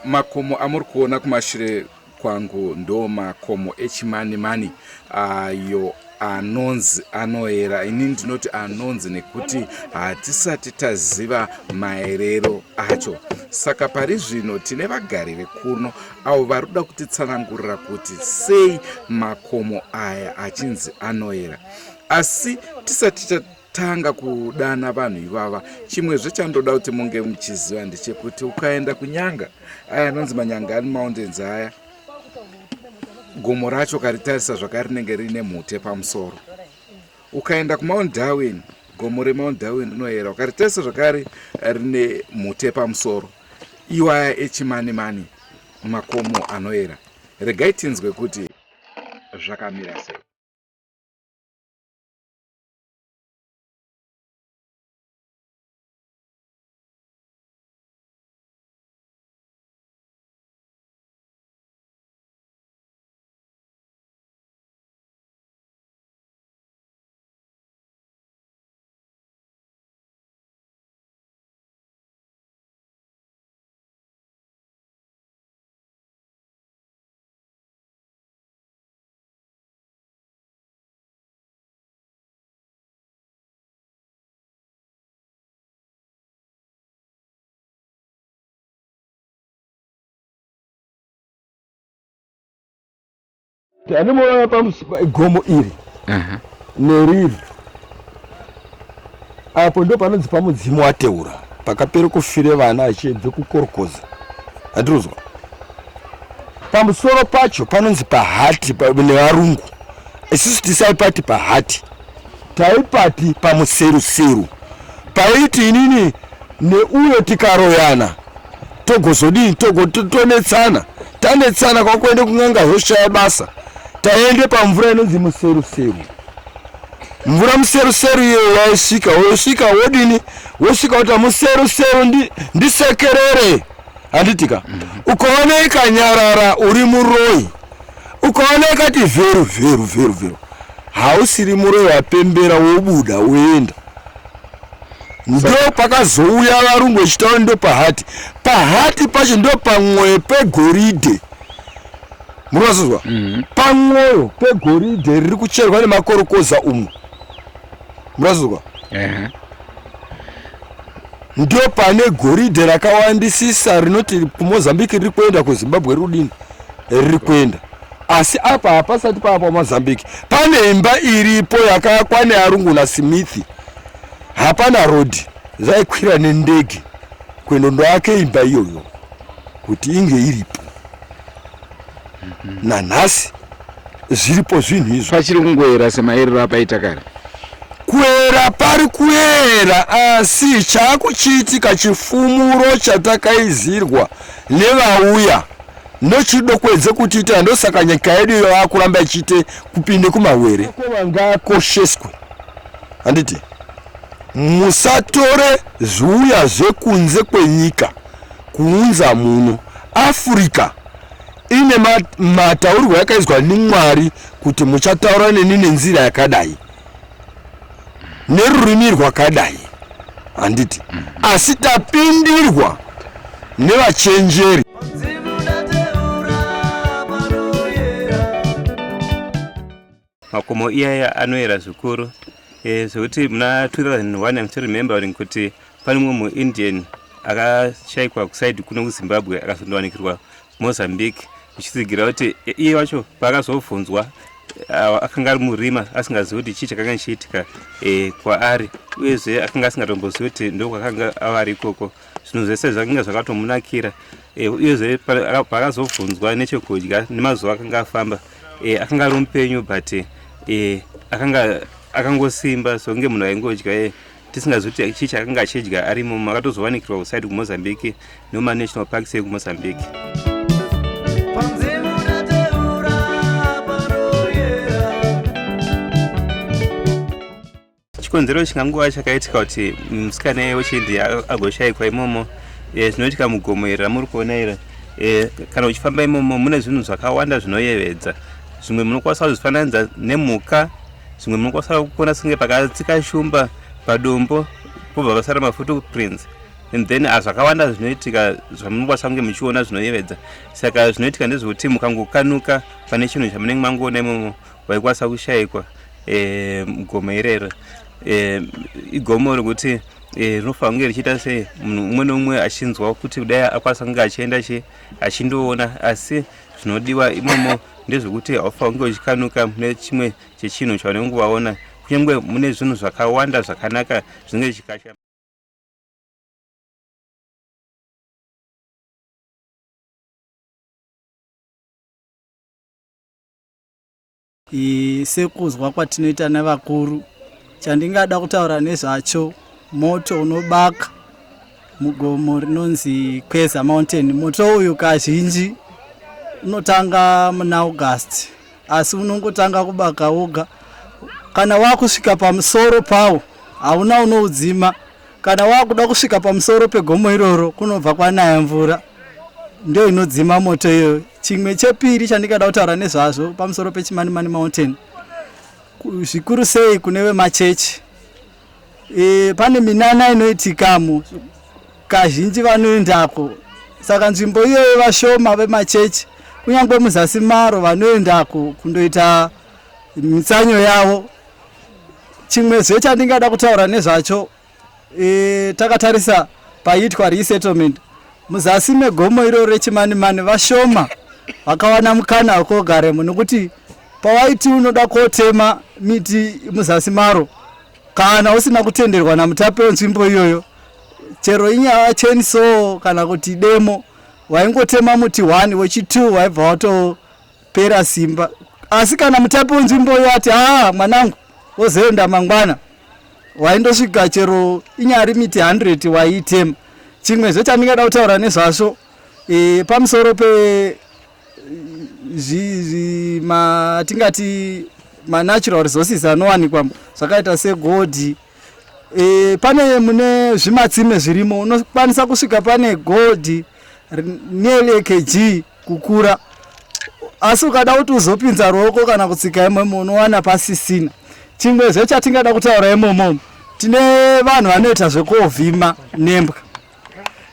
Makomo amuri kuona kumashure kwangu ndo makomo eChimanimani ayo anonzi anoera. Ini ndinoti anonzi nekuti hatisati taziva maerero acho. Saka pari zvino tine vagari vekuno avo vari kuda kutitsanangurira kuti sei makomo aya achinzi anoera. Asi tisati tanga kudana vanhu ivava, chimwezve chandoda kuti munge muchiziva ndechekuti ukaenda kunyanga aya anonzi manyangani mountains aya, gomo racho karitarisa zvakare rinenge rine mhute pamusoro. Ukaenda kuMount Darwin, gomo reMount Darwin rinoera, ukaritarisa zvakare rine mhute pamusoro. Iwaya eChimanimani, makomo anoera. Regai tinzwe kuti zvakamira sei. Tanoona gomo iri neriri apo ndo panonzi pamudzimu wateura pakapera kufire vana achibve kukorokoza. Handinozwa pamusoro pacho panonzi pahati nevarungu. Isusu tisaipati pahati, taipati pamuseruseru. Paiti inini neuyo tikaroyana togozodini tonetsana, tanetsana kwakuende kung'anga yoshaya basa, taende pamvura inonzi museruseru. Mvura museruseru iyo waisvika wodini, wosvika kuti museruseru ndisekerere. Handitika ukaoneka nyarara uri muroi, ukaoneka ti vheru hausiri muroi wapembera wobuda woenda. Ndo pakazouya varungu vechitaura ndo pahati pacho ndo pamwoyo pegoridhe. Murazozwa pamwoyo pegoridhe riri kucherwa nemakorokoza umu. Murazozwa ndo pane goridhe rakawandisisa rinoti kuMozambique riri kuenda kuZimbabwe rudini riri kuenda. Asi apa hapasati papa Mozambique pane imba iripo yakakwa nearungu naSmith. Hapana rodi zaikwira nendege kwendondoake imba iyoyo kuti inge iripo. Nanhasi zviripo zvinhu izvo. Pachiri kungoera semaerero apaita kare. Kuera pari kuera, asi chakuchiitika chifumuro chatakaizirwa nevauya ndochidokwedze kutiita. Ndosaka nyika yedu yakuramba ichiite kupinde kumawere ngakosheswe. Handiti musatore zviuya zvekunze kwenyika kuunza muno. Afrika ine mataurirwo yakaizwa niMwari kuti muchataura neni nenzira yakadai nerurimi rwakadai. Handiti asi tapindirwa nevachenjeri. Makomo iyaya anoera zvikuru. Zvekuti muna 2001 I'm still remembering kuti pane mumwe muIndian akashayikwa kusaidi kuno kuZimbabwe akazondowanikirwa Mozambique. Uchitsigira kuti iye wacho paakazobvunzwa akanga ari murima asingazivi kuti chii chakanga chiitika kwaari, uyezve akanga asingatombozivi kuti ndokwakanga avari ikoko. Zvinhu zvese zvakanga zvakatomunakira, uyezve paakazobvunzwa nechekudya nemazuva akanga afamba, akanga ari mupenyu but akangosimba songe munhu aingodya tisingazivi kuti chii chakanga achidya arimo. Makatozowanikirwa kusaidi kuMozambique nemanational parks ekuMozambique. Chikonzero chingangova chakaitika kuti musikana wechIndia agoshayikwa imomo zvinoitika mugomo iri ramuri kuona iri. Kana uchifamba imomo mune zvinhu zvakawanda zvinoyevedza. Zvimwe munokwanisa kuzvifananidza nemhuka, zvimwe munokwanisa kuona senge pakatsika shumba padombo pobva pasara mafootprints. and then zvakawanda zvinoitika zvamunokwanisa kunge muchiona zvinoyevedza. Saka zvinoitika ndezvekuti mukangokanuka pane chinhu chamunenge mangoona imomo waikwanisa kushayikwa mugomo irero. Igomo rekuti rinofanira kunge richiita sei munhu umwe neumwe achinzwa kuti kudai akwanisa kunge achienda achindoona, asi zvinodiwa imomo ndezvekuti haufanira kunge uchikanuka mune chimwe chechinhu chaunenge waona, kunyange mune zvinhu zvakawanda zvakanaka zvinenge zvichikasha. Sekuzwa kwatinoita nevakuru, chandingada kutaura nezvacho moto unobaka mugomo rinonzi Kweza Mountain. Moto uyu kazhinji unotanga muna August, asi unongotanga kubaka oga. Kana wakusvika pamusoro pawo hauna unoudzima. Kana wakuda kusvika pamusoro pegomo iroro kunobva kwanaya mvura, ndio inodzima moto iyoyo. Chimwe chepiri chandingada kutaura nezvazvo pamusoro peChimanimani Mountain, zvikuru sei kune vemachechi. Pane minana inoitikamo, kazhinji vanoendako. Saka nzvimbo iyoyo vashoma vemachechi, kunyange muzasi maro vanoendako kundoita mitsanyo yavo. Chimwe zve chandingada kutaura nezvacho, takatarisa paitwa resettlement muzasi megomo iroro reChimanimani vashoma vakawana mukana wekogaremo, nokuti pawaiti unoda kotema miti muzasi maro kana usina kutenderwa namutape wenzvimbo iyoyo, chero inyaya chainsaw kana kuti demo, waingotema muti 1 wechi2 waibva watopera simba. Asi kana mutape wenzvimbo iyo ati mwanangu wozoenda mangwana, waindosvika chero inyari miti 100 waiitema. Chimwe zve chandingada kutaura nezvazvo pamusoro pe tingati natural resources anowanikwa zvakaita segodhi. Pane mune zvimatsime zvirimo unokwanisa kusvika pane godhi nearly kg kukura, asi ukada kuti uzopinza ruoko kana kutsika imomo unowana pasisina. Chimwe zve chatingada kutaura imomo, tine vanhu vanoita zvekovhima nembwa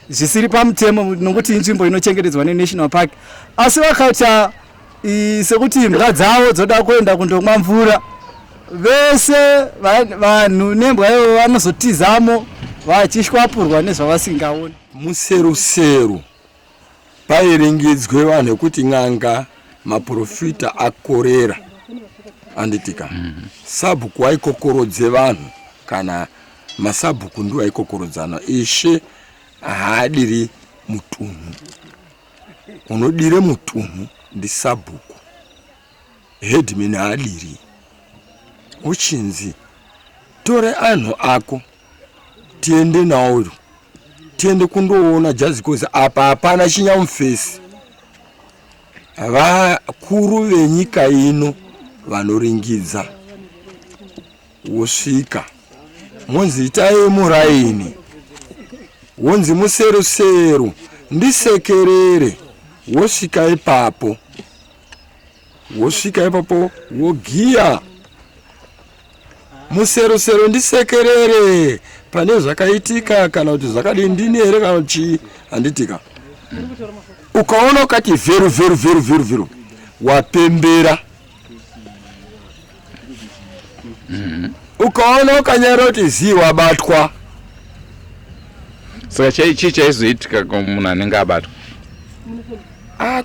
zvisiri pamutemo nokuti inzvimbo inochengetedzwa neNational Park, asi vakaita sekuti imbwa dzavo dzoda kuenda kundomwa mvura, vese vanhu nembwa ivo vanozotizamo vachishwapurwa nezvavasingaoni. Museruseru pairingidzwe vanhu kuti n'anga maprofita akorera anditika sabhuku aikokorodze vanhu kana masabhuku ndiwo aikokorodzana. Ishe haadiri mutunhu, unodire mutunhu ndi sabhuku. Headman haadiri. Uchinzi tore anhu ako tiende nawo, tiende kundoona jazikozi apa hapana chinyamufesi. Vakuru venyika ino vanoringidza, wosvika monzi itai muraini, wonzi museruseru ndisekerere, wosvika ipapo wogiya museruseru ndisekerere pane zvakaitika kana kuti zvakadindini here kana kuti handitika. Ukaona ukati vheru wapembera. Ukaona ukanyara kuti zii wabatwa. Saka chii chaizoitika munhu anenge abatwa?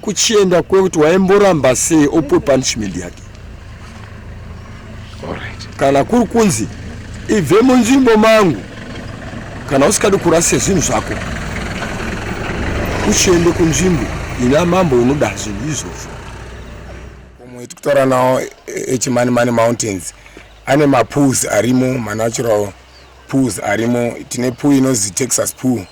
Kuchienda kwekuti waimboramba sei opuwe punishment yake. Kana kuri kunzi ibve munzvimbo mangu, kana usikadi kurasa zvinhu zvako uchiende kunzvimbo ina mambo unoda zvinhu izvozvo. Komwe tikutaura nawo eChimanimani Mountains ane mapools arimo, manatural pools arimo. Tine pool inozi Texas pool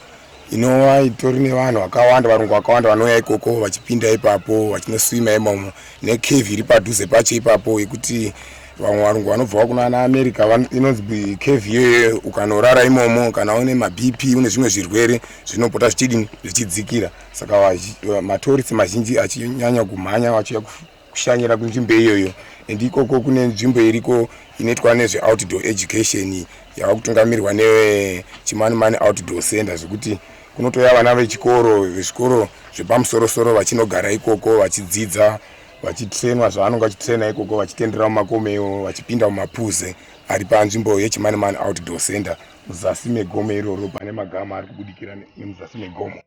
inova itori nevanhu vakawanda, varungu vakawanda vanouya ikoko vachipinda ipapo vachinoswima imomo, necave iri padhuze pacho ipapo yekuti vamwe varungu vanobva kuna America inonzi cave iyoyo. Ukanorara imomo kana une maBP une zvimwe zvirwere zvinopota zvichidzikira. Saka matourist mazhinji achinyanya kumhanya vachiya kushanyira kunzvimbo iyoyo. And ikoko kune nzvimbo iriko inoitwa nezve outdoor education yava kutungamirwa neChimanimani outdoor center, zvekuti kunotoya vana vezvikoro zvepamusoro-soro vachinogara ikoko vachidzidza vachitrenwa zvavanonge vachitrena ikoko, vachitendera mumakomo, vachipinda mumapuzi ari panzvimbo yeChimanimani outdoor center muzasi megomo iroro, pane magama ari kubudikira nemuzasi megomo.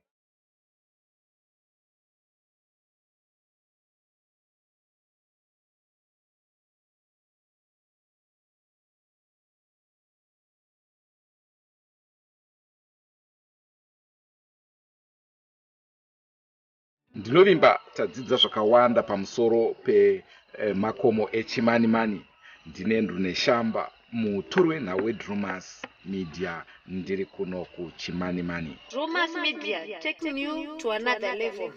Ndinovimba tadzidza zvakawanda pamusoro pemakomo eChimanimani. Ndine Nduneshamba, mutori wenhau weDrumas Media, ndiri kuno kuChimanimani. Drumas Media, taking you to another level.